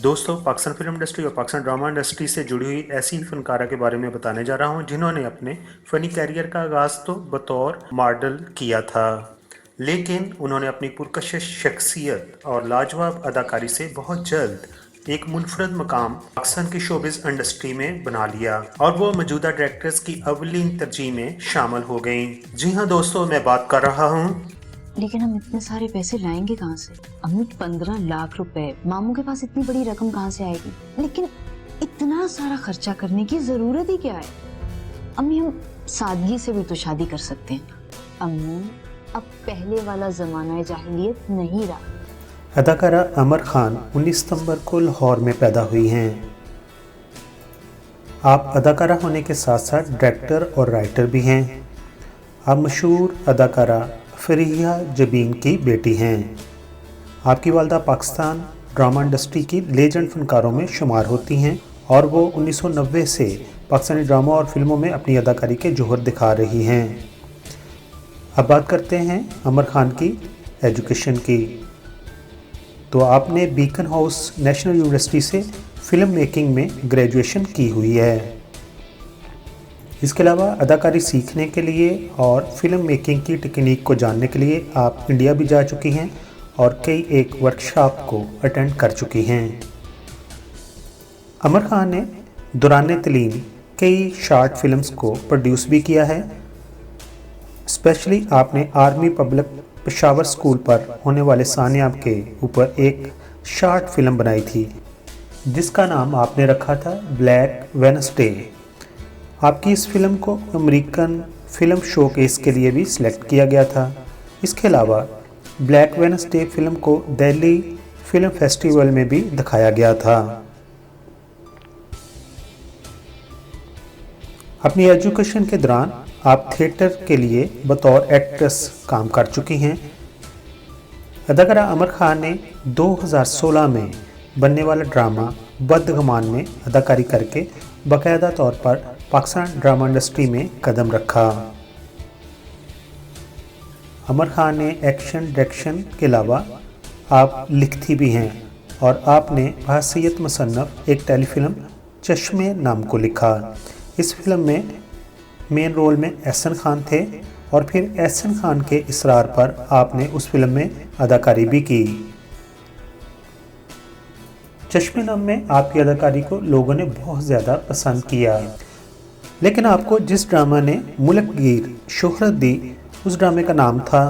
दोस्तों, Pakistan film industry और Pakistan drama industry से जुड़ी हुई ऐसी ही फनकारा के बारे में बताने जा रहा हूं जिन्होंने अपने फ़नी कैरियर का आगाज़ तो बतौर मॉडल किया था, लेकिन उन्होंने अपनी पुरकशिश शख्सियत और लाजवाब अदाकारी से बहुत जल्द एक मुनफरद मकाम पाकिस्तान की शोबिज़ इंडस्ट्री में बना लिया और वो मौजूदा डायरेक्टर्स की अवलीन तरजीह में शामिल हो गईं। जी हाँ दोस्तों, मैं बात कर रहा हूँ। लेकिन हम इतने सारे पैसे लाएंगे कहाँ से? अम्मी 15 लाख रुपए, मामू के पास इतनी बड़ी रकम कहाँ से आएगी? लेकिन इतना सारा खर्चा करने की जरूरत ही क्या है? अम्मी हम सादगी से भी तो शादी कर सकते हैं। अम्मी अब पहले वाला जमाना जाहिलियत नहीं रहा। अदाकारा अमर खान 19 सितंबर को लाहौर में पैदा हुई हैं। आप अदाकारा होने के साथ साथ डायरेक्टर और राइटर भी हैं। आप मशहूर अदाकारा फरीहा जबीन की बेटी हैं। आपकी वालदा पाकिस्तान ड्रामा इंडस्ट्री की लेजेंड फनकारों में शुमार होती हैं और वो 1990 से पाकिस्तानी ड्रामा और फिल्मों में अपनी अदाकारी के जोहर दिखा रही हैं। अब बात करते हैं अमर खान की एजुकेशन की। तो आपने बीकन हाउस नेशनल यूनिवर्सिटी से फ़िल्म मेकिंग में ग्रेजुएशन की हुई है। इसके अलावा अदाकारी सीखने के लिए और फिल्म मेकिंग की टेक्निक को जानने के लिए आप इंडिया भी जा चुकी हैं और कई एक वर्कशॉप को अटेंड कर चुकी हैं। अमर खान ने दौरान तलीम कई शॉर्ट फिल्म्स को प्रोड्यूस भी किया है। स्पेशली आपने आर्मी पब्लिक पेशावर स्कूल पर होने वाले सानियाब के ऊपर एक शॉर्ट फिल्म बनाई थी जिसका नाम आपने रखा था ब्लैक वेडनेसडे। आपकी इस फिल्म को अमेरिकन फिल्म शोकेस के लिए भी सिलेक्ट किया गया था। इसके अलावा ब्लैक वेडनेसडे फिल्म को दिल्ली फिल्म फेस्टिवल में भी दिखाया गया था। अपनी एजुकेशन के दौरान आप थिएटर के लिए बतौर एक्ट्रेस काम कर चुकी हैं। अदाकारा अमर खान ने 2016 में बनने वाला ड्रामा बदगमान में अदाकारी करके बाकायदा तौर पर पाकिस्तान ड्रामा इंडस्ट्री में कदम रखा। अमर खान ने एक्शन डायरेक्शन के अलावा आप लिखती भी हैं और आपने बहसीयत मुसन्नफ़ एक टेलीफिल्म चश्मे नाम को लिखा। इस फिल्म में मेन रोल में एहसन खान थे और फिर एहसन खान के इसरार पर आपने उस फिल्म में अदाकारी भी की। चश्मे नाम में आपकी अदाकारी को लोगों ने बहुत ज़्यादा पसंद किया, लेकिन आपको जिस ड्रामा ने मुल्कगीर शोहरत दी उस ड्रामे का नाम था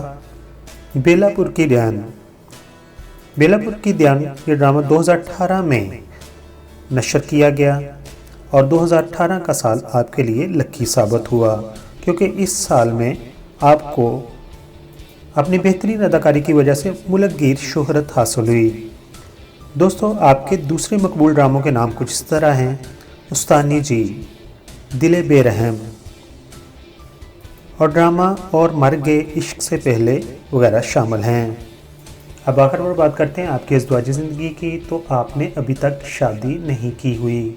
बेलापुर की ध्यान। बेलापुर की ध्यान ये ड्रामा 2018 में नशर किया गया और 2018 का साल आपके लिए लकी साबित हुआ क्योंकि इस साल में आपको अपनी बेहतरीन अदाकारी की वजह से मुल्कगीर शोहरत हासिल हुई। दोस्तों, आपके दूसरे मकबूल ड्रामों के नाम कुछ इस तरह हैं: उस्तानी जी, दिले बेरहम और ड्रामा और मर गए इश्क से पहले वगैरह शामिल हैं। अब आखिर पर बात करते हैं आपकी अज़दवाजी ज़िंदगी की। तो आपने अभी तक शादी नहीं की हुई।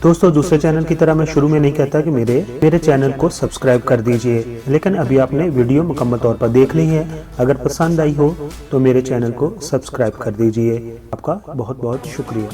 दोस्तों दूसरे चैनल की तरह मैं शुरू में नहीं कहता कि मेरे चैनल को सब्सक्राइब कर दीजिए, लेकिन अभी आपने वीडियो मुकम्मल तौर पर देख ली है। अगर पसंद आई हो तो मेरे चैनल को सब्सक्राइब कर दीजिए। आपका बहुत बहुत शुक्रिया।